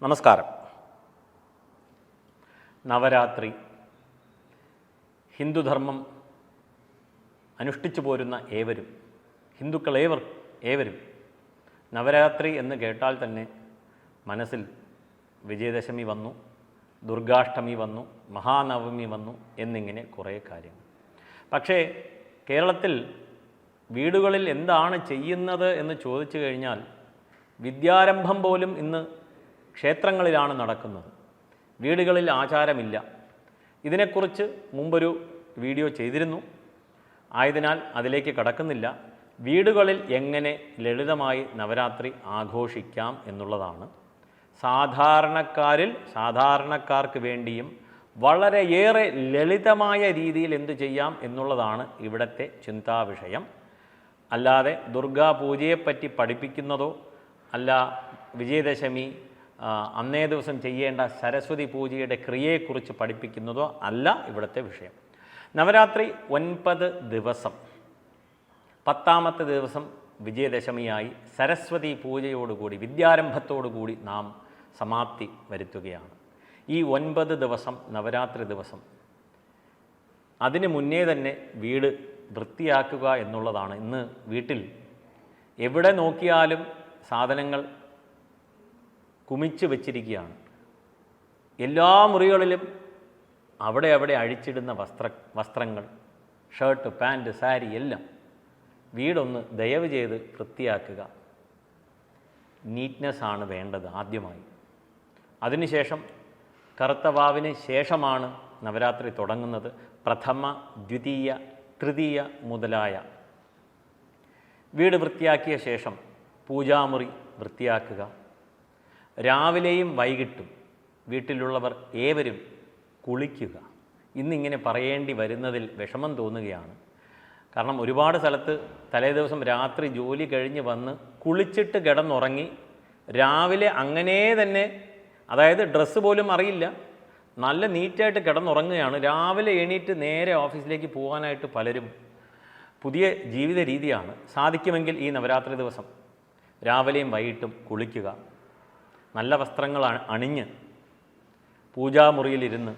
നമസ്കാരം. നവരാത്രി ഹിന്ദുധർമ്മം അനുഷ്ഠിച്ചു പോരുന്ന ഏവരും നവരാത്രി എന്ന് കേട്ടാൽ തന്നെ മനസ്സിൽ വിജയദശമി വന്നു, ദുർഗാഷ്ടമി വന്നു, മഹാനവമി വന്നു എന്നിങ്ങനെ കുറേ കാര്യങ്ങൾ. പക്ഷേ കേരളത്തിൽ വീടുകളിൽ എന്താണ് ചെയ്യുന്നത് എന്ന് ചോദിച്ചു കഴിഞ്ഞാൽ വിദ്യാരംഭം പോലും ഇന്ന് ക്ഷേത്രങ്ങളിലാണ് നടക്കുന്നത്. വീടുകളിൽ ആചാരമില്ല. ഇതിനെക്കുറിച്ച് മുമ്പൊരു വീഡിയോ ചെയ്തിരുന്നു. ആയതിനാൽ അതിലേക്ക് കടക്കുന്നില്ല. വീടുകളിൽ എങ്ങനെ ലളിതമായി നവരാത്രി ആഘോഷിക്കാം എന്നുള്ളതാണ്. സാധാരണക്കാർക്ക് വേണ്ടിയും വളരെയേറെ ലളിതമായ രീതിയിൽ എന്തു ചെയ്യാം എന്നുള്ളതാണ് ഇവിടുത്തെ ചിന്താവിഷയം. അല്ലാതെ ദുർഗാപൂജയെപ്പറ്റി പഠിപ്പിക്കുന്നതോ അല്ല വിജയദശമി അന്നേ ദിവസം ചെയ്യേണ്ട സരസ്വതി പൂജയുടെ ക്രിയയെക്കുറിച്ച് പഠിപ്പിക്കുന്നതോ അല്ല ഇവിടുത്തെ വിഷയം. നവരാത്രി 9 ദിവസം, 10ാമത്തെ ദിവസം വിജയദശമിയായി സരസ്വതി പൂജയോടുകൂടി വിദ്യാരംഭത്തോടുകൂടി നാം സമാപ്തി വരുത്തുകയാണ്. ഈ 9 ദിവസം നവരാത്രി ദിവസം അതിന് മുന്നേ തന്നെ വീട് വൃത്തിയാക്കുക എന്നുള്ളതാണ്. ഇന്ന് വീട്ടിൽ എവിടെ നോക്കിയാലും സാധനങ്ങൾ കുമിച്ച് വച്ചിരിക്കുകയാണ്. എല്ലാ മുറികളിലും അവിടെ അഴിച്ചിടുന്ന വസ്ത്രങ്ങൾ, ഷർട്ട്, പാൻറ്റ്, സാരി എല്ലാം. വീടൊന്ന് ദയവ് ചെയ്ത് വൃത്തിയാക്കുക. നീറ്റ്നെസ്സാണ് വേണ്ടത് ആദ്യമായി. അതിനുശേഷം കറുത്തവാവിന് ശേഷമാണ് നവരാത്രി തുടങ്ങുന്നത്. പ്രഥമ, ദ്വിതീയ, തൃതീയ മുതലായ വീട് വൃത്തിയാക്കിയ ശേഷം പൂജാമുറി വൃത്തിയാക്കുക. രാവിലെയും വൈകിട്ടും വീട്ടിലുള്ളവർ ഏവരും കുളിക്കുക. ഇന്നിങ്ങനെ പറയേണ്ടി വരുന്നതിൽ വിഷമം തോന്നുകയാണ്. കാരണം ഒരുപാട് സ്ഥലത്ത് തലേദിവസം രാത്രി ജോലി കഴിഞ്ഞ് വന്ന് കുളിച്ചിട്ട് കിടന്നുറങ്ങി രാവിലെ അങ്ങനെ തന്നെ, അതായത് ഡ്രസ്സ് പോലും അറിയില്ല, നല്ല നീറ്റായിട്ട് കിടന്നുറങ്ങുകയാണ്. രാവിലെ എണീറ്റ് നേരെ ഓഫീസിലേക്ക് പോകാനായിട്ട് പലരും പുതിയ ജീവിത രീതിയാണ്. സാധിക്കുമെങ്കിൽ ഈ നവരാത്രി ദിവസം രാവിലെയും വൈകിട്ടും കുളിക്കുക. നല്ല വസ്ത്രങ്ങൾ അണിഞ്ഞ് പൂജാമുറിയിലിരുന്ന്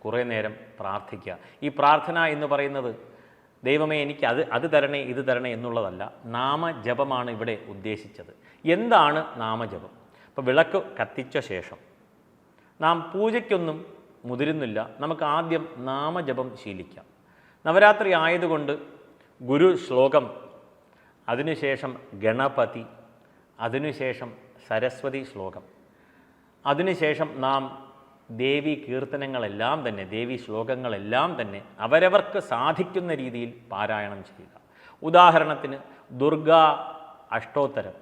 കുറേ നേരം പ്രാർത്ഥിക്കുക. ഈ പ്രാർത്ഥന എന്ന് പറയുന്നത് ദൈവമേ എനിക്ക് അത് തരണേ ഇത് തരണേ എന്നുള്ളതല്ല, നാമജപമാണ് ഇവിടെ ഉദ്ദേശിച്ചത്. എന്താണ് നാമജപം? ഇപ്പോൾ വിളക്ക് കത്തിച്ച ശേഷം നാം പൂജയ്ക്കൊന്നും മുതിരുന്നില്ല, നമുക്ക് ആദ്യം നാമജപം ശീലിക്കാം. നവരാത്രി ആയതുകൊണ്ട് ഗുരു ശ്ലോകം, അതിനുശേഷം ഗണപതി, അതിനുശേഷം സരസ്വതി ശ്ലോകം, അതിനുശേഷം നാം ദേവി കീർത്തനങ്ങളെല്ലാം തന്നെ, ദേവി ശ്ലോകങ്ങളെല്ലാം തന്നെ അവരവർക്ക് സാധിക്കുന്ന രീതിയിൽ പാരായണം ചെയ്യുക. ഉദാഹരണത്തിന് ദുർഗാ അഷ്ടോത്തരം,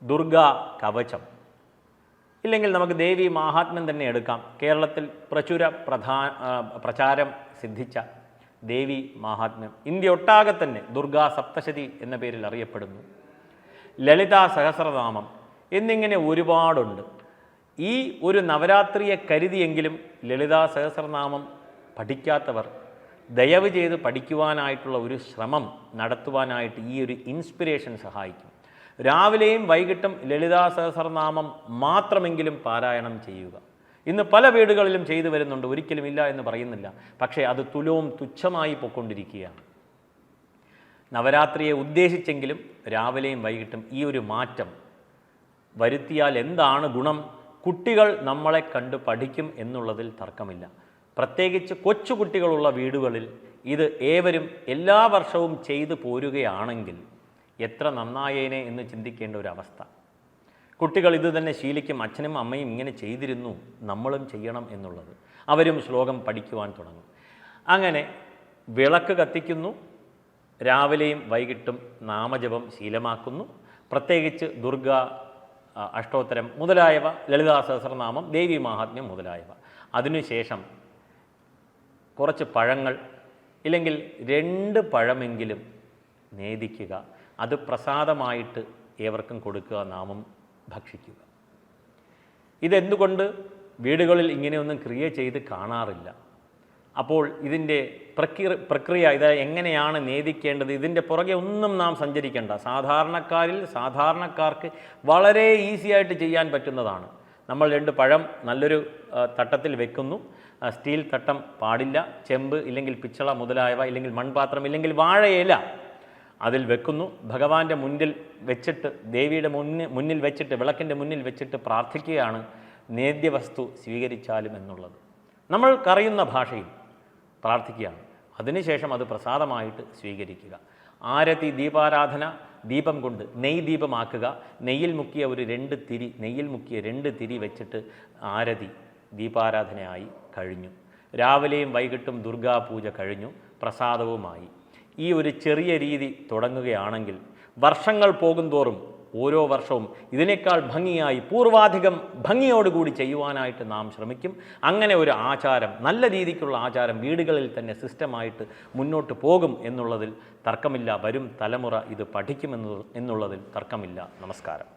ദുർഗാ കവചം, ഇല്ലെങ്കിൽ നമുക്ക് ദേവി മാഹാത്മ്യം തന്നെ എടുക്കാം. കേരളത്തിൽ പ്രചാരം സിദ്ധിച്ച ദേവി മാഹാത്മ്യം ഇന്ത്യ ഒട്ടാകെ തന്നെ ദുർഗാ സപ്തശതി എന്ന പേരിൽ അറിയപ്പെടുന്നു. ലളിതാ സഹസ്രനാമം എന്നിങ്ങനെ ഒരുപാടുണ്ട്. ഈ ഒരു നവരാത്രിയെ കരുതിയെങ്കിലും ലളിതാ സഹസ്രനാമം പഠിക്കാത്തവർ ദയവ് ചെയ്ത് പഠിക്കുവാനായിട്ടുള്ള ഒരു ശ്രമം നടത്തുവാനായിട്ട് ഈ ഒരു ഇൻസ്പിരേഷൻ സഹായിക്കും. രാവിലെയും വൈകിട്ടും ലളിതാ സഹസ്രനാമം മാത്രമെങ്കിലും പാരായണം ചെയ്യുക. ഇന്ന് പല വീടുകളിലും ചെയ്തു വരുന്നുണ്ട്, ഒരിക്കലും ഇല്ല എന്ന് പറയുന്നില്ല. പക്ഷേ അത് തുച്ഛമായി പോയിക്കൊണ്ടിരിക്കുകയാണ്. നവരാത്രിയെ ഉദ്ദേശിച്ചെങ്കിലും രാവിലെയും വൈകിട്ടും ഈ ഒരു മാറ്റം വരുത്തിയാൽ എന്താണ് ഗുണം? കുട്ടികൾ നമ്മളെ കണ്ട് പഠിക്കും എന്നുള്ളതിൽ തർക്കമില്ല. പ്രത്യേകിച്ച് കൊച്ചു കുട്ടികളുള്ള വീടുകളിൽ ഇത് ഏവരും എല്ലാ വർഷവും ചെയ്തു പോരുകയാണെങ്കിൽ എത്ര നന്നായേനെ എന്ന് ചിന്തിക്കേണ്ട ഒരവസ്ഥ. കുട്ടികൾ ഇത് തന്നെ ശീലിക്കും. അച്ഛനും അമ്മയും ഇങ്ങനെ ചെയ്തിരുന്നു, നമ്മളും ചെയ്യണം എന്നുള്ളത്. അവരും ശ്ലോകം പഠിക്കുവാൻ തുടങ്ങും. അങ്ങനെ വിളക്ക് കത്തിക്കുന്നു, രാവിലെയും വൈകിട്ടും നാമജപം ശീലമാക്കുന്നു. പ്രത്യേകിച്ച് ദുർഗാ അഷ്ടോത്തരം മുതലായവ, ലളിതാ സഹസ്രനാമം, ദേവി മാഹാത്മ്യം മുതലായവ. അതിനുശേഷം കുറച്ച് പഴങ്ങൾ, ഇല്ലെങ്കിൽ 2 പഴമെങ്കിലും നേദിക്കുക. അത് പ്രസാദമായിട്ട് ഏവർക്കും കൊടുക്കുക, നാമം ഭക്ഷിക്കുക. ഇതെന്തുകൊണ്ട് വീടുകളിൽ ഇങ്ങനെയൊന്നും ക്രിയ ചെയ്ത് കാണാറില്ല? അപ്പോൾ ഇതിൻ്റെ പ്രക്രിയ ഇത് എങ്ങനെയാണ് നേദിക്കേണ്ടത്, ഇതിൻ്റെ പുറകെ ഒന്നും നാം സഞ്ചരിക്കേണ്ട. സാധാരണക്കാർക്ക് വളരെ ഈസിയായിട്ട് ചെയ്യാൻ പറ്റുന്നതാണ്. നമ്മൾ 2 പഴം നല്ലൊരു തട്ടത്തിൽ വെക്കുന്നു. സ്റ്റീൽ തട്ടം പാടില്ല, ചെമ്പ് ഇല്ലെങ്കിൽ പിച്ചള മുതലായവ, ഇല്ലെങ്കിൽ മൺപാത്രം, ഇല്ലെങ്കിൽ വാഴയില അതിൽ വെക്കുന്നു. ഭഗവാന്റെ മുന്നിൽ വെച്ചിട്ട്, ദേവിയുടെ മുന്നിൽ വെച്ചിട്ട്, വിളക്കിൻ്റെ മുന്നിൽ വെച്ചിട്ട് പ്രാർത്ഥിക്കുകയാണ് നേദ്യവസ്തു സ്വീകരിച്ചാലും എന്നുള്ളത്. നമ്മൾക്കറിയുന്ന ഭാഷയിൽ പ്രാർത്ഥിക്കുകയാണ്. അതിനുശേഷം അത് പ്രസാദമായിട്ട് സ്വീകരിക്കുക. ആരതി ദീപാരാധന ദീപം കൊണ്ട് നെയ് ദീപമാക്കുക. നെയ്യിൽ മുക്കിയ 2 തിരി വെച്ചിട്ട് ആരതി ദീപാരാധനയായി കഴിഞ്ഞു. രാവിലെയും വൈകിട്ടും ദുർഗാപൂജ കഴിഞ്ഞു, പ്രസാദവുമായി. ഈ ഒരു ചെറിയ രീതി തുടങ്ങുകയാണെങ്കിൽ വർഷങ്ങൾ പോകുന്തോറും ഓരോ വർഷവും ഇതിനേക്കാൾ ഭംഗിയായി, പൂർവാധികം ഭംഗിയോടുകൂടി ചെയ്യുവാനായിട്ട് നാം ശ്രമിക്കും. അങ്ങനെ ഒരു ആചാരം, നല്ല രീതിക്കുള്ള ആചാരം വീടുകളിൽ തന്നെ സിസ്റ്റമായിട്ട് മുന്നോട്ട് പോകും എന്നുള്ളതിൽ തർക്കമില്ല. വരും തലമുറ ഇത് പഠിക്കുമെന്നുള്ളതിൽ തർക്കമില്ല. നമസ്കാരം.